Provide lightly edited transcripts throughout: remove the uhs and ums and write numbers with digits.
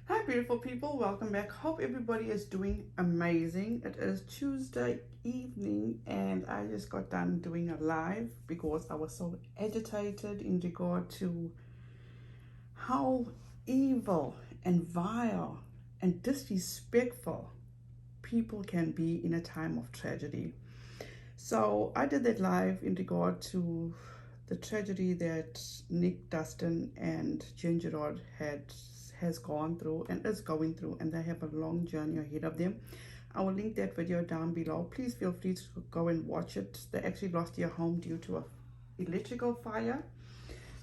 Hi beautiful people, welcome back. Hope everybody is doing amazing. It is Tuesday evening and I just got done doing a live because I was so agitated in regard to how evil and vile and disrespectful people can be in a time of tragedy. So I did that live in regard to the tragedy that Nick, Dustin, and Ginger Rod has gone through and is going through, and they have a long journey ahead of them. I will link that video down below. Please feel free to go and watch it. They actually lost their home due to a electrical fire,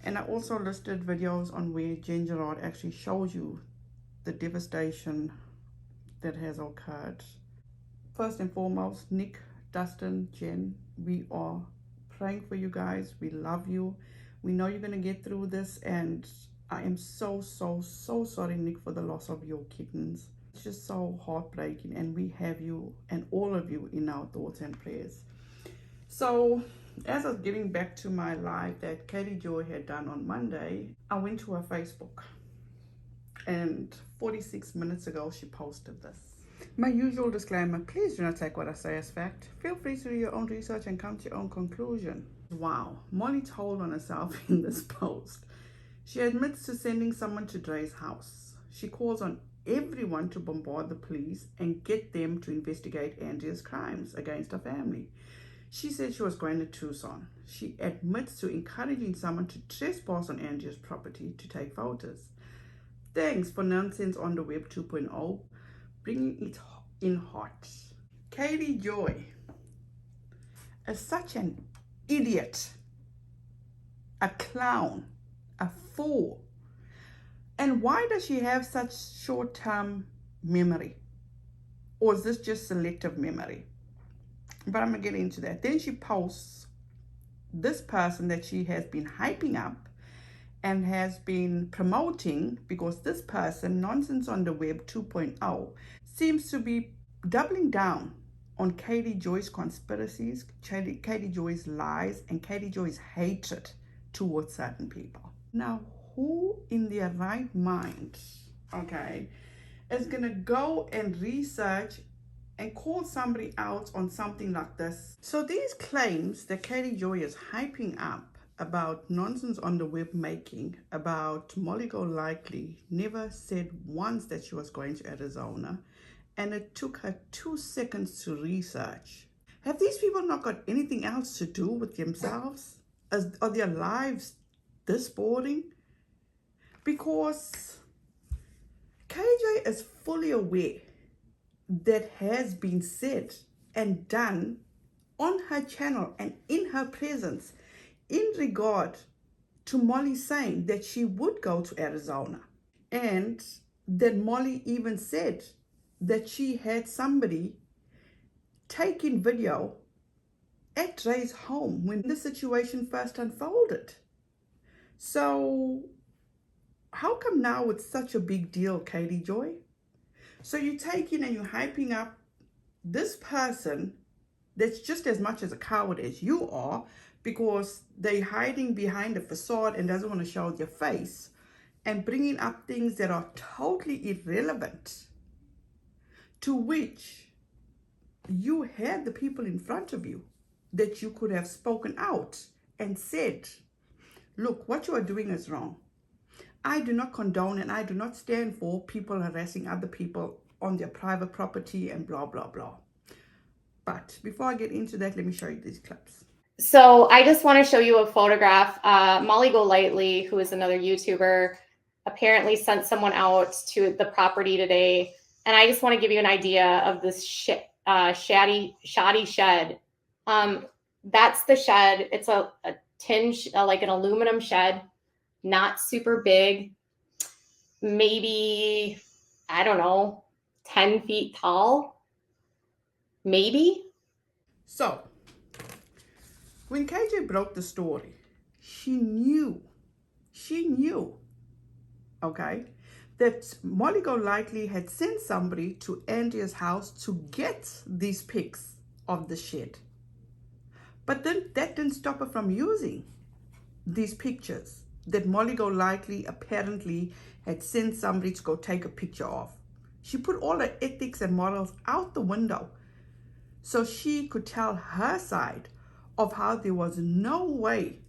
and I also listed videos on where Ginger Rod actually shows you the devastation that has occurred. First and foremost, Nick, Dustin, Jen, we are praying for you guys. We love you. We know you're going to get through this, and I am so sorry, Nick, for the loss of your kittens. It's just so heartbreaking, and we have you and all of you in our thoughts and prayers. So as I was getting back to my live that Katie Joy had done on Monday, I went to her Facebook, and 46 minutes ago she posted this. My usual disclaimer, please do not take what I say as fact. Feel free to do your own research and come to your own conclusion. Wow, Molly told on herself in this post. She admits to sending someone to Dre's house. She calls on everyone to bombard the police and get them to investigate Andrea's crimes against her family. She said she was going to Tucson. She admits to encouraging someone to trespass on Andrea's property to take photos. Thanks for Nonsense on the Web 2.0. Bringing it in hot. Katie Joy is such an idiot, a clown, a fool. And why does she have such short-term memory? Or is this just selective memory? But I'm going to get into that. Then she posts this person that she has been hyping up and has been promoting, because this person, Nonsense on the Web 2.0, seems to be doubling down on Katie Joy's conspiracies, Katie Joy's lies, and Katie Joy's hatred towards certain people. Now, who in their right mind, okay, is going to go and research and call somebody out on something like this? So these claims that Katie Joy is hyping up about Nonsense on the Web making, about Molly Golightly, never said once that she was going to Arizona, and it took her 2 seconds to research. Have these people not got anything else to do with themselves? Are their lives this boring? Because KJ is fully aware that has been said and done on her channel and in her presence in regard to Molly saying that she would go to Arizona, and that Molly even said that she had somebody taking video at Dre's home when the situation first unfolded. So how come now it's such a big deal, Katie Joy? So you're taking and you're hyping up this person that's just as much as a coward as you are, because they're hiding behind a facade and doesn't want to show their face, and bringing up things that are totally irrelevant, to which you had the people in front of you that you could have spoken out and said, look, what you are doing is wrong. I do not condone and I do not stand for people harassing other people on their private property and blah, blah, blah. But before I get into that, let me show you these clips. So I just want to show you a photograph. Molly Golightly, who is another YouTuber, apparently sent someone out to the property today. And I just want to give you an idea of this shoddy shed. That's the shed. It's a tin, like an aluminum shed, not super big, maybe, I don't know, 10 feet tall, maybe. So when KJ broke the story, she knew, okay, that Molly Golightly had sent somebody to Andrea's house to get these pics of the shed. But then that didn't stop her from using these pictures that Molly Golightly apparently had sent somebody to go take a picture of. She put all her ethics and morals out the window so she could tell her side of how there was no way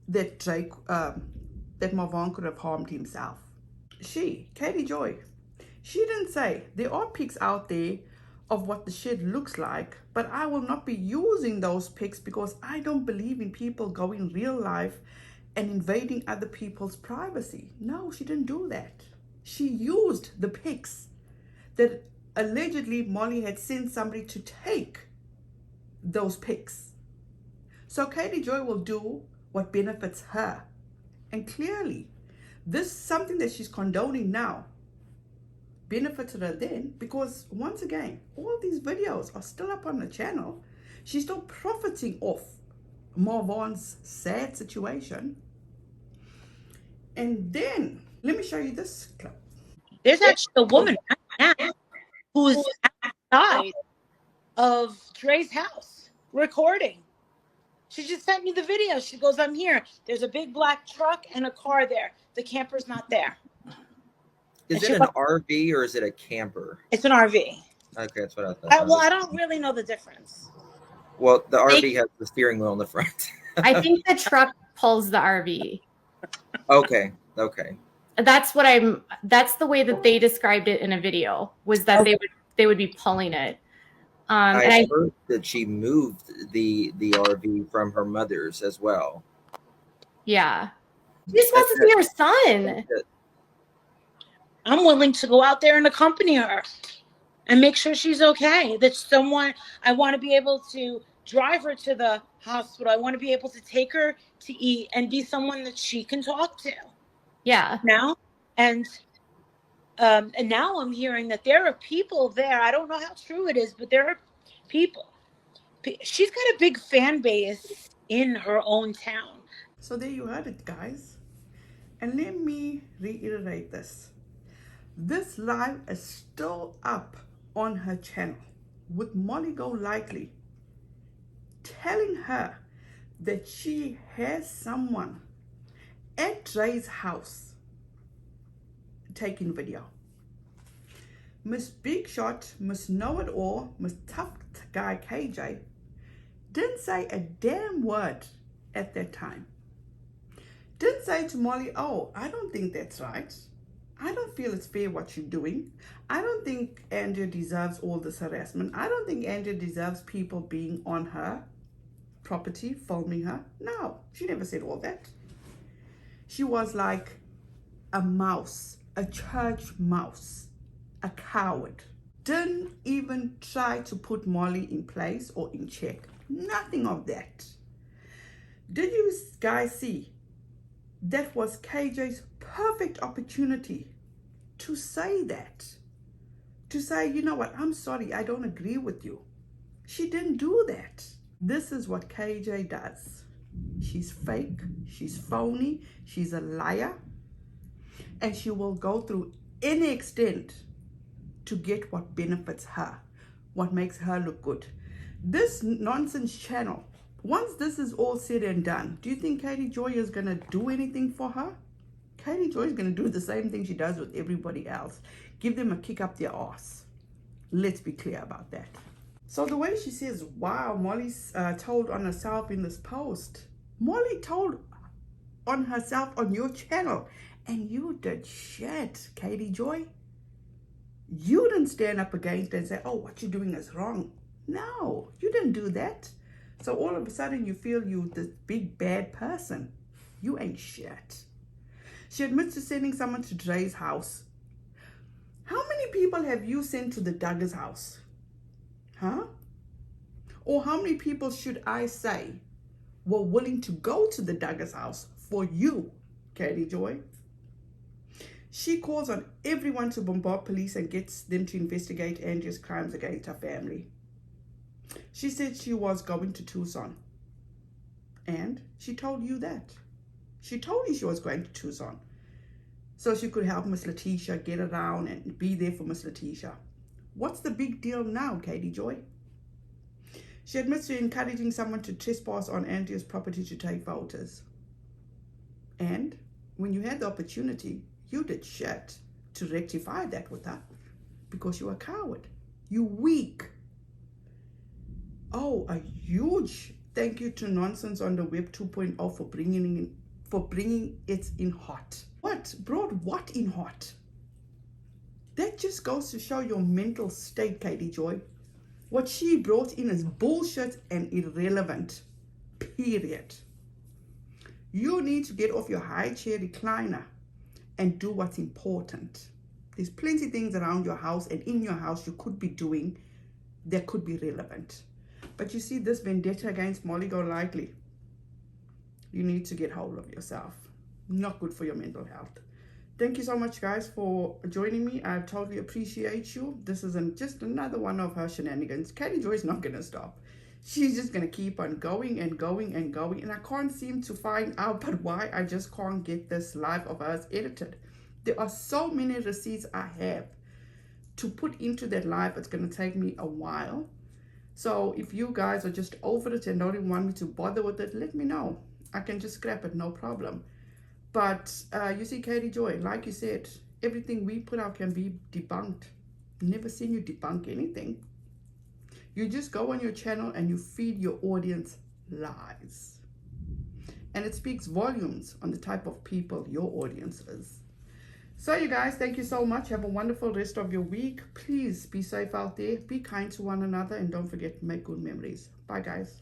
that that Marvin could have harmed himself. Katie Joy, she didn't say there are pics out there of what the shed looks like, but I will not be using those pics because I don't believe in people going real life and invading other people's privacy. No, she didn't do that. She used the pics that allegedly Molly had sent somebody to take those pics. So Katie Joy will do what benefits her. And clearly, this is something that she's condoning now benefited her then, because once again, all these videos are still up on the channel. She's still profiting off Marvin's sad situation. And then let me show you this clip. There's actually a woman right now who's outside of Dre's house recording. She just sent me the video. She goes, I'm here. There's a big black truck and a car there. The camper's not there. Is it an RV or is it a camper? It's an RV. Okay, that's what I thought. Well, I don't really know the difference. Well, the RV has the steering wheel in the front. I think the truck pulls the RV. Okay. That's the way that they described it in a video, was that they would be pulling it. I heard that she moved the RV from her mother's as well. Yeah. She just wants to see her son. I'm willing to go out there and accompany her and make sure she's okay. That I want to be able to drive her to the hospital. I want to be able to take her to eat and be someone that she can talk to. Yeah. Now, and now I'm hearing that there are people there. I don't know how true it is, but there are people. She's got a big fan base in her own town. So there you heard it, guys. And let me reiterate this. This live is still up on her channel with Molly Golightly telling her that she has someone at Dre's house taking video. Miss Big Shot, Miss Know It All, Miss Tough Guy KJ didn't say a damn word at that time. Didn't say to Molly, oh, I don't think that's right. I don't feel it's fair what you're doing. I don't think Andrea deserves all this harassment. I don't think Andrea deserves people being on her property, filming her. No, she never said all that. She was like a mouse, a church mouse, a coward. Didn't even try to put Molly in place or in check. Nothing of that. Did you guys see? That was KJ's perfect opportunity to say that. To say, you know what, I'm sorry, I don't agree with you. She didn't do that. This is what KJ does. She's fake, she's phony, she's a liar, and she will go through any extent to get what benefits her, what makes her look good. This nonsense channel, once this is all said and done, do you think Katie Joy is going to do anything for her? Katie Joy is going to do the same thing she does with everybody else. Give them a kick up their ass. Let's be clear about that. So the way she says, wow, Molly's told on herself in this post. Molly told on herself on your channel. And you did shit, Katie Joy. You didn't stand up against her and say, oh, what you're doing is wrong. No, you didn't do that. So all of a sudden you feel you this big bad person. You ain't shit. She admits to sending someone to Dre's house. How many people have you sent to the Duggar's house? Huh? Or how many people should I say were willing to go to the Duggar's house for you, Katie Joy? She calls on everyone to bombard police and gets them to investigate Andrea's crimes against her family. She said she was going to Tucson. And she told you that. She told you she was going to Tucson. So she could help Miss Letitia get around and be there for Miss Letitia. What's the big deal now, Katie Joy? She admits to encouraging someone to trespass on Andrea's property to take photos. And when you had the opportunity, you did shit to rectify that with her because you're a coward. You weak. Oh, a huge thank you to Nonsense on the Web 2.0 for bringing it in hot. What? Brought what in hot? That just goes to show your mental state, Katie Joy. What she brought in is bullshit and irrelevant. Period. You need to get off your high chair recliner and do what's important. There's plenty of things around your house and in your house you could be doing that could be relevant. But you see, this vendetta against Molly Golightly, you need to get hold of yourself. Not good for your mental health. Thank you so much, guys, for joining me. I totally appreciate you. This is just another one of her shenanigans. Katie Joy's not going to stop. She's just going to keep on going and going and going. And I can't seem to find out but why I just can't get this live of hers edited. There are so many receipts I have to put into that live. It's going to take me a while. So if you guys are just over it and don't even want me to bother with it, let me know. I can just scrap it, no problem. But you see, Katie Joy, like you said, everything we put out can be debunked. Never seen you debunk anything. You just go on your channel and you feed your audience lies. And it speaks volumes on the type of people your audience is. So you guys, thank you so much. Have a wonderful rest of your week. Please be safe out there. Be kind to one another. And don't forget to make good memories. Bye, guys.